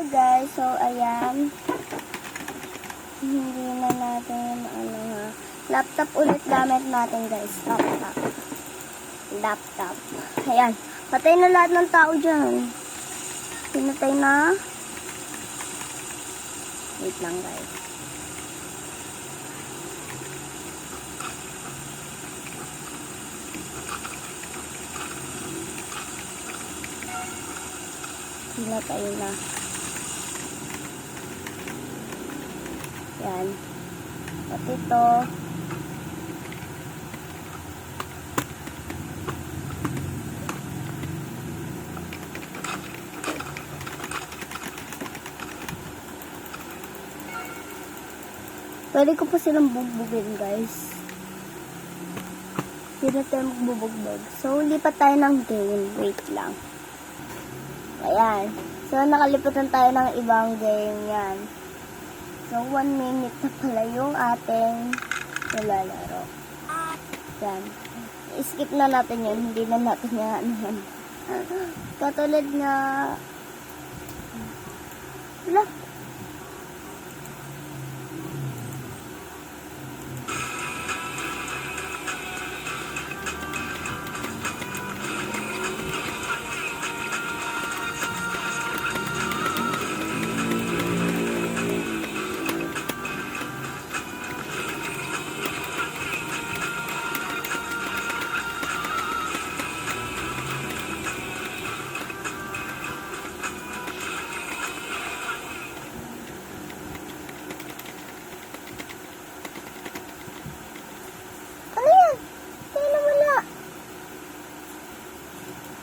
guys, so ayan. Hindi na natin, laptop ulit gamit natin guys. Laptop. Ayan. Patay na lahat ng tao dyan. Pinatay na. Wait lang guys. Pinatay na. Yan. At ito. Pwede ko pa silang bugbugin guys. Hindi na tayo magbubugbog. So, lipat tayo ng game. Wait lang. Ayan. So, nakalimutan tayo ng ibang game yan. So, 1 minute na pala yung ating nilalaro. Yan. I-skip na natin yun. Hindi na natin yan. Katulad na... Wala.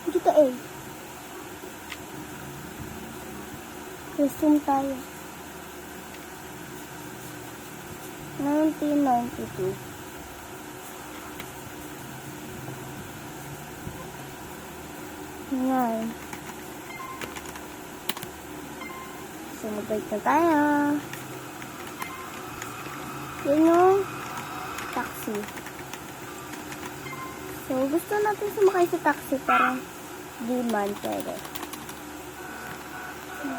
Dito eh. Resume tayo. 1992. Ngayon. Sumabay na tayo. Yan yung taxi. So, gusto natin sumakay sa taxi pero di man pwede.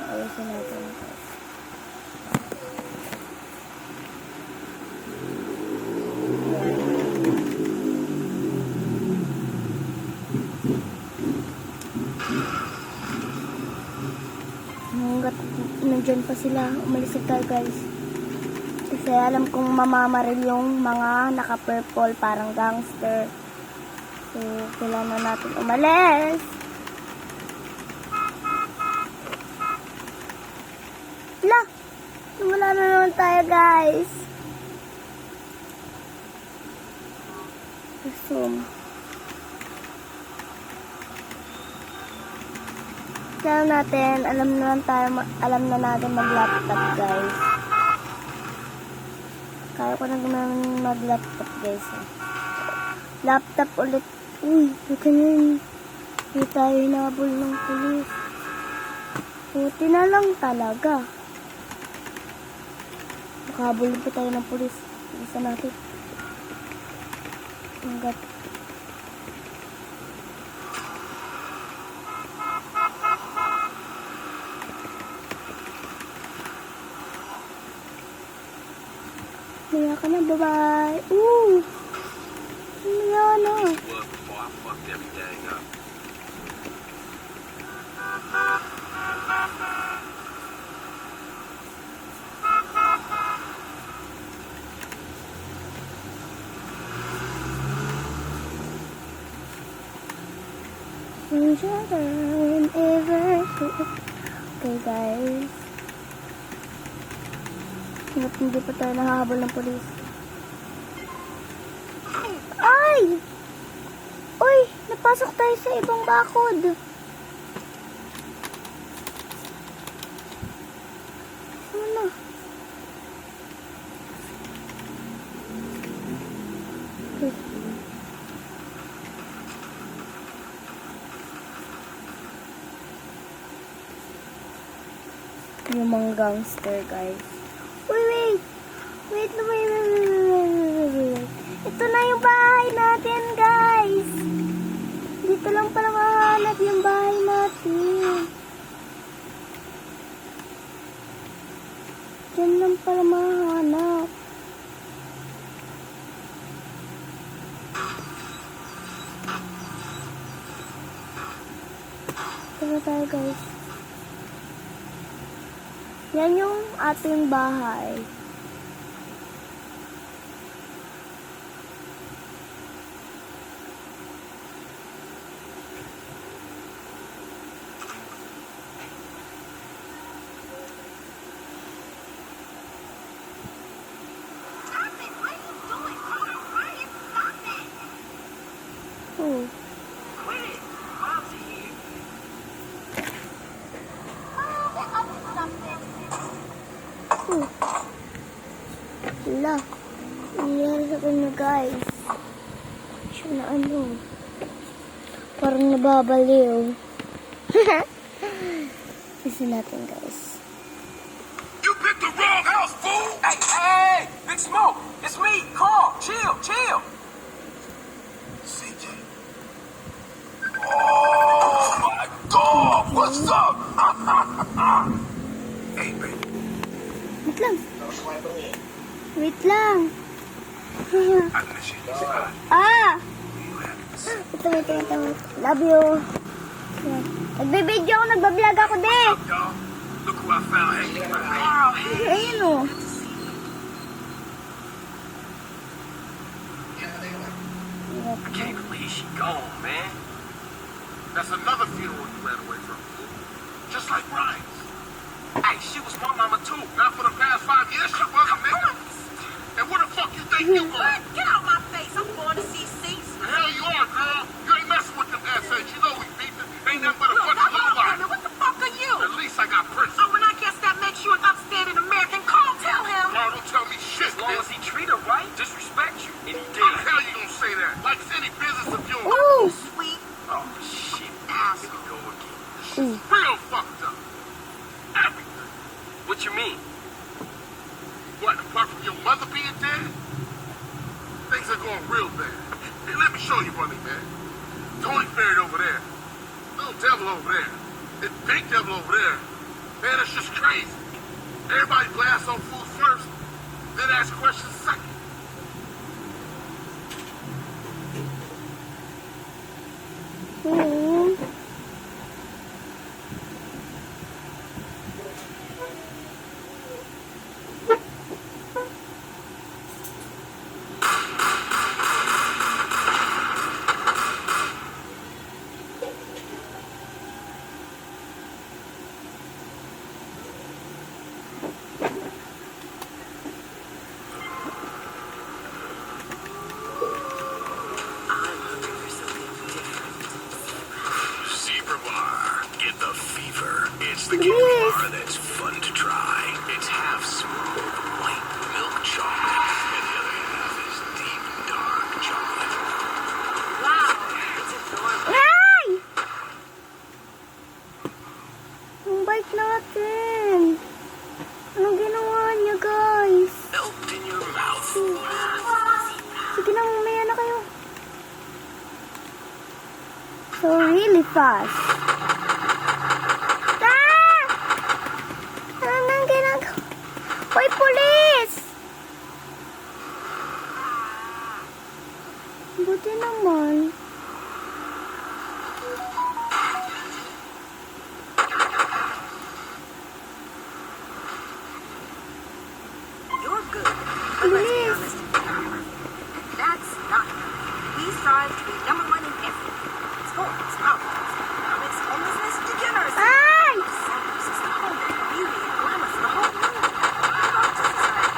Ayusin natin ito. Hanggat nandyan pa sila, umalis tayo guys. Kasi alam kong mamamaril yung mga naka-purple parang gangster. So, kailangan natin umalis. La! Wala na naman tayo, guys. Resume. Kailangan natin, alam na natin mag-laptop, guys. Kaya ko na naman mag-laptop, guys. Laptop ulit. Uy, ito yun. Hindi tayo hinabol ng pulis. Buti na lang talaga. Makahabol pa tayo ng pulis. Isa natin. Hanggat. Kaya ka na, bye-bye. Ooh! Yan o. Okay guys. Hindi pa tayo nahahabol ng polis. Ay! Uy! Napasok tayo sa ibang bakod. Ano? Yung mga gangster guys. Uy, wait! Wait. Ito na yung bahay natin, guys. Dito lang pala mahanap yung bahay natin. Diyan lang pala mahanap. Tara tayo guys. Yan yung ating bahay. Oh. Wala. Nangyari sa kanya guys. Siya na ano. Parang nababaliw. Kasi natin guys. You picked the wrong house, fool! Hey, hey, Big Smoke! It's me, Carl! Chill, chill! CJ. Oh my God! What's up? Hey, baby. Wait lang. Wait lang. I miss you. Ah! You happy? Ito. Love you. Yan. Nagbibideo ako, nagbablog ako, de. Y'all, look who I found hanging around. Ayun o. I can't believe she gone, man. That's another funeral you ran away from. Just like Brian's. Hey, she was my mama too. Not for the past 5 years, she wasn't, nigga. And where the fuck you think you going? Get out my face. I'm going to see Cease. The hell you are, girl. You ain't messing with them essays. You know we beat them. Ain't nothing but a Look, bunch of I'm little not lies. What the fuck are you? At least I got Prince. Oh, and I guess that makes you an upstanding American. Carl, tell him. Carl, don't tell me shit, As long man. as he treat her right, disrespect you. And he How did. the hell you gonna say that? Like it's any business of yours. Ooh. Sweet Oh, shit. ass. Here we go again. Ooh. Real fucked up. Everything. What you mean? What, apart from your mother being dead? Things are going real bad. Hey, let me show you, Bunny, man. Tony buried over there. Little devil over there. And big devil over there. Man, it's just crazy. Everybody blast on food first, then ask questions second. Hmm. Zebra Bar. Get the fever. It's the Yes. candy bar that's fun to try. It's half smooth, white milk chocolate, and the other half is deep, dark chocolate. Wow. It's adorable. Ay! Ang bait natin. Anong ginawa niya, guys? Melt in your mouth. Sige na, mamaya na kayo. So, really fast. Ah! Ano nang ginagawa? Hoy, pulis! Buti naman. You're good. But let's be honest. That's not. We strive to be number one in everything. Sports, politics, economics, homelessness, degeneracy. Ay! Sex, the whole beauty and glamour for the whole world. Welcome to society.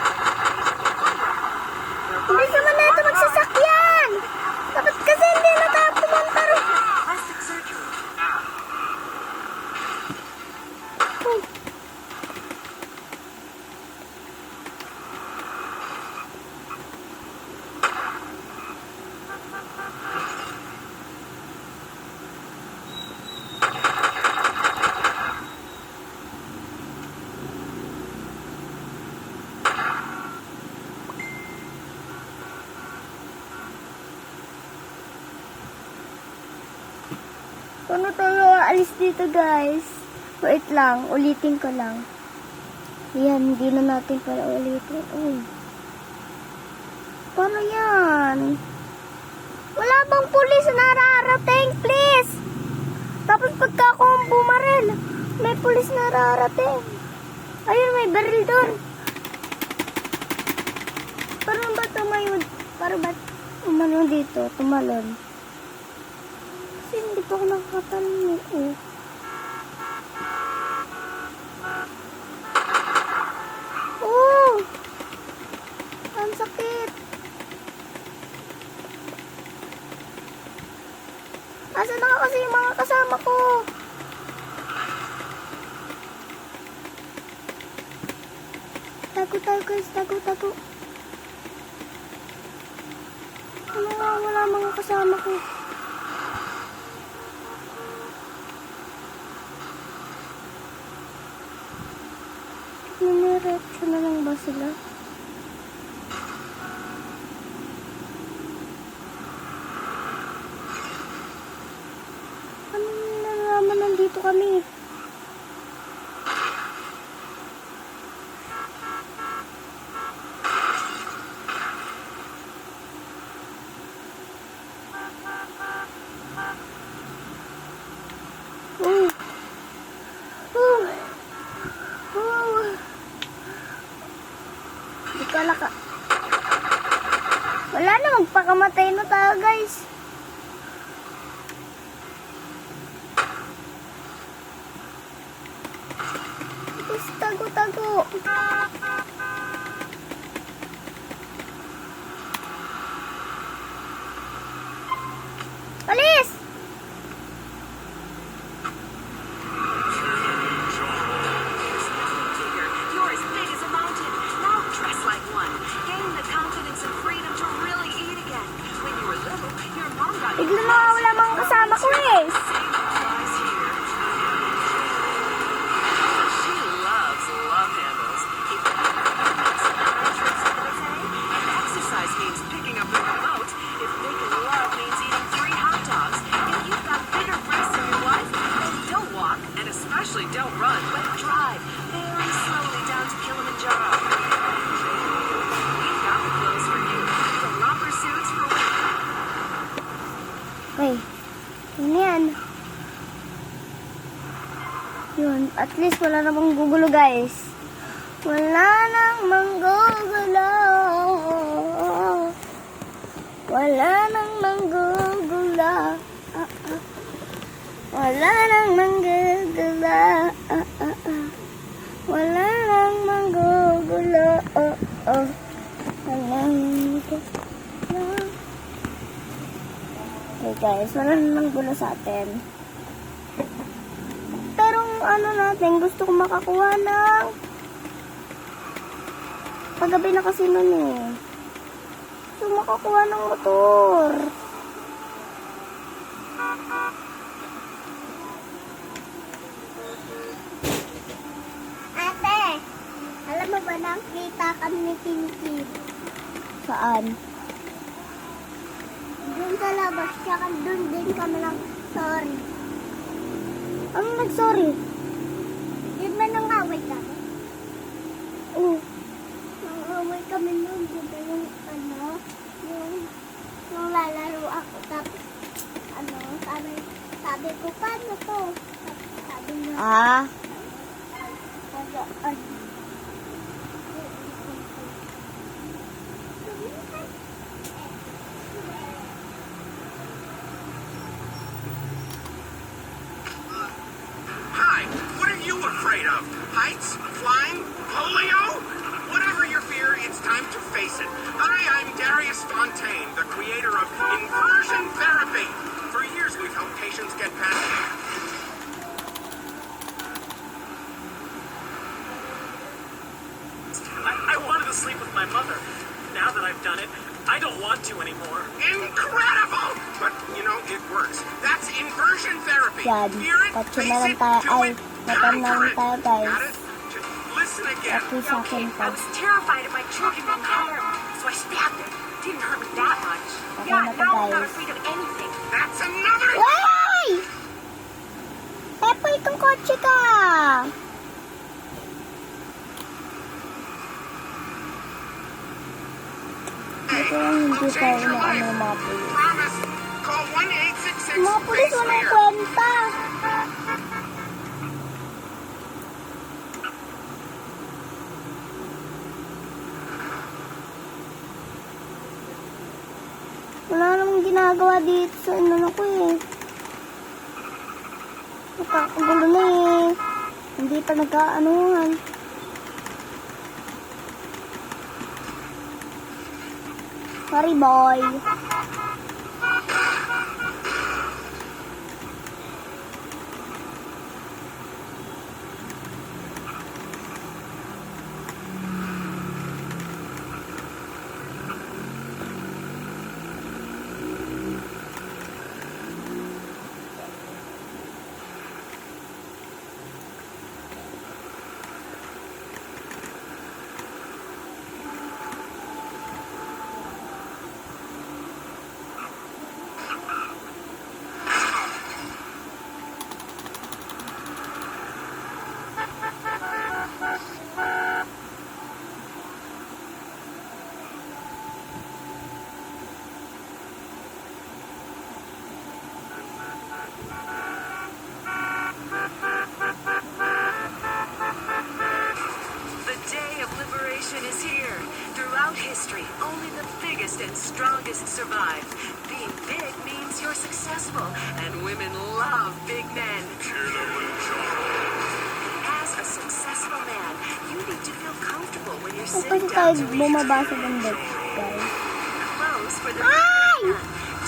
Hindi naman natin magsasakyan! Dapat kasi hindi na tayo pumunta rin. Plastic surgery. Oh. Paano tayo alis dito, guys? Wait lang, ulitin ko lang. Yan, hindi na natin para ulitin. Uy. Paano yan? Wala bang pulis na nararating, please? Tapos pagka ako ang bumaril, may pulis na nararating. Ayun, may baril doon. Paano ba tumayon? Para ba tumalon dito? Tumalon. Kasi hindi pa ako nakakatalon eh. Oh! Ang sakit. Asa na kasi yung mga kasama ko? Tago tayo guys, tago. Ano nga, wala mga kasama ko. Niniretso na lang ba sila? Ano nalaman nandito kami? Wala na, magpakamatay na tayo guys. Tapos tago. Alis! You're as big as a mountain. Now dress like one. Gain the confidence and freedom to really eat again. When you were little, your mom got you Bigla nawawala mga kasama ko eh. same applies here. She loves love handles. If you have trips for the day, and exercise means picking up the remote, if making love means eating 3 hot dogs, if you've got bigger breasts in your life, then don't walk, and especially don't run, but drive very slowly down to Kilimanjaro. We've got the clothes for you. The romper suits for women. Okay. Yun yan. Yun. At least wala namang gugulo guys. Wala namang gugulo. Wala namang gugulo. Wala namang gugulo. Wala namang gugulo. Wala namang gugulo. Okay guys, wala namang gulo sa atin. Pero ano natin, gusto ko makakuha ng paggabi na kasi nun eh. Gusto makakuha ng motor. Ate, alam mo ba nakita kami ni Pinky? Saan? Doon sa labas, tsaka doon din kami ng sorry. Ano nag-sorry? Di ba nang-away kami? Oo. Nang-away kami noon, di ba yung yung lalaro ako, tapos sabi ko, paano to? Sabi niya, Hi, what are you afraid of? Heights? Flying? Polio? Whatever your fear, it's time to face it. I'm Darius Fontaine, the creator of inversion therapy. For years, we've helped patients get past I wanted to sleep with my mother. Now that I've done it, I don't want to anymore. Incredible! But, you know, it works. That's inversion therapy. Yan. Hear it, Tatlo face na lang it, tayo. do Ay, it, tatlo na lang conquer it. tayo guys. Got it? Just listen again. At least sa akin I pa. was terrified of my children being harmed, so I stabbed them. Didn't hurt me that much. Okay Yeah, na to now I'm not guys. afraid of anything. That's another... Why? Pepo, itong kotse ka. Hindi tayo na ano yung mga pulis. Promise. Call 1-866 Mga pulis walang kwenta. Wala namang ginagawa dito sa ano ko eh. Nakakagulo na eh. Hindi pa nagkaanuhan. Sorry boy. The day of liberation is here. Throughout history, only the biggest and strongest survive. Being big means you're successful, and women love big men. As a successful man, you need to feel comfortable when you're Kung sitting kasi tayo down to read bumaba sa bundok, guys. clothes for the Ay!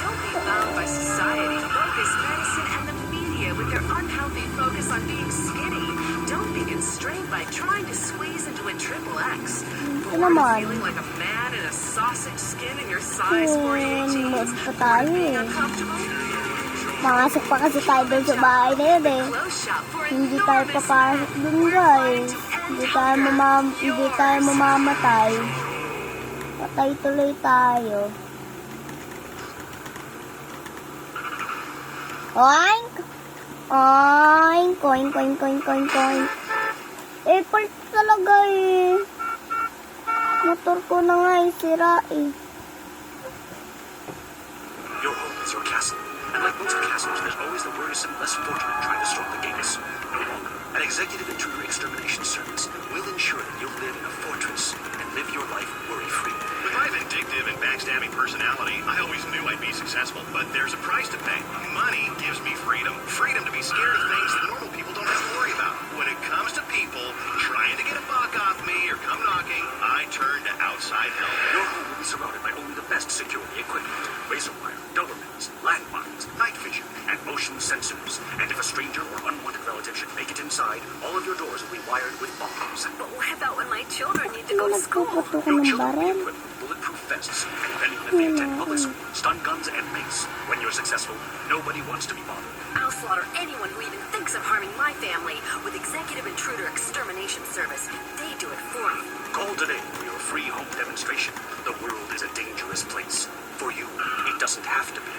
Don't be bound by society, bogus medicine, and the media with their unhealthy focus on being skinny. Don't be constrained by trying to squeeze into a triple X. Bored of naman. feeling like a man in a sausage skin in your size 48 jeans. Load pa tayo Being eh. uncomfortable? Makasok pa kasi tayo dun sa bahay na yun eh. Clothes shop for Hindi tayo enormous papasok dun guys. Hindi tayo mamamatay. Patay tuloy tayo. Oink! Oink! Oink, oink, oink, oink, oink. Eh, part talaga eh. Motor ko na nga eh, sira eh. Your home is your castle. And like most castles, there's always the worrisome, less fortunate trying to storm the gates. No longer. An executive intruder extermination service will ensure that you'll live in a fortress and live your life worry-free. With my vindictive and backstabbing personality, I always knew I'd be successful, but there's a price to pay. Money gives me freedom. Freedom to be scared of things that normal people don't have to worry about. When it comes to people trying to get a buck off me or come knocking, I turn to outside help. Your home will be surrounded by only the best security equipment. Razor wire, Dobermans, landmines, night vision, and motion sensors. And if a stranger or unwanted relative should make it inside, all of your doors will be wired with bombs. But what about when my children need to Ano go to school? nagpuputukan Your ng children will be baril? equipped with bulletproof vests, and depending on if they attend public school, stun guns and mace. When you're successful, nobody wants to be bothered. I'll slaughter anyone who even thinks of harming my family with Executive Intruder Extermination Service. They do it for me. Call today for your free home demonstration. The world is a dangerous place. For you, it doesn't have to be.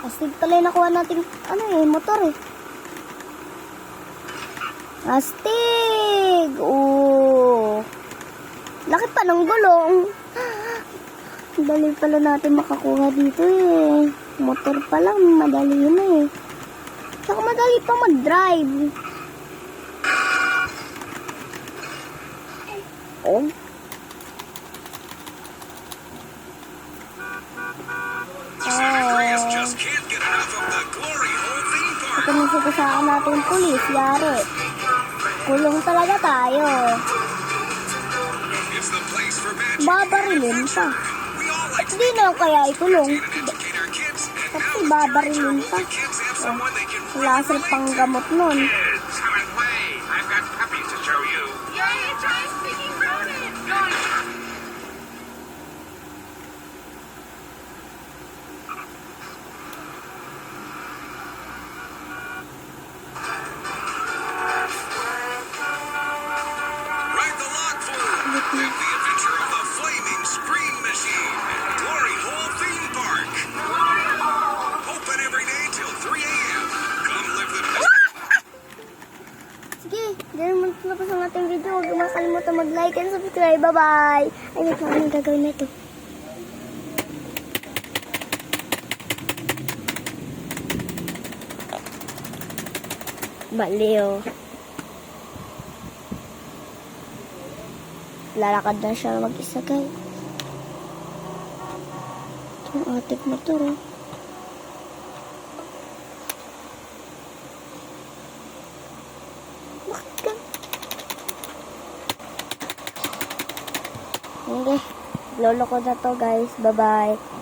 Astig pala yung nakuha natin, motor eh. Astig! Oo. Laki pa ng gulong. Dali pala natin makakuha dito eh. Motor pa lang, madali na eh. Saka madali pa mag-drive. Oh. Chris just can't get enough of the Glory Hole theme park. Ito na sasakyan natin yung pulis, yari. Kulong talaga tayo. It's the place for magic. Babarilin pa. We all like Hindi na kaya ikulong. to educate our kids. And Kasi now babarilin pa. the kids have someone they can Wala sa panggamot nun. Kids, come and play. I've got puppies to show you. Yay, a giant speaking rodent! ride the log flume. Live the adventure of the flaming scream machine. Glory Hole theme park. dito tapos ang ating video. Huwag makalimutan mag-like and subscribe. Bye-bye! Ay, wait lang. Anong gagawin na ito? Baliw. Lalakad na siya mag-isa, guys. Ito ang ating motor, oh. Bakit ka? Hindi. Lolo ko na to, guys. Bye-bye.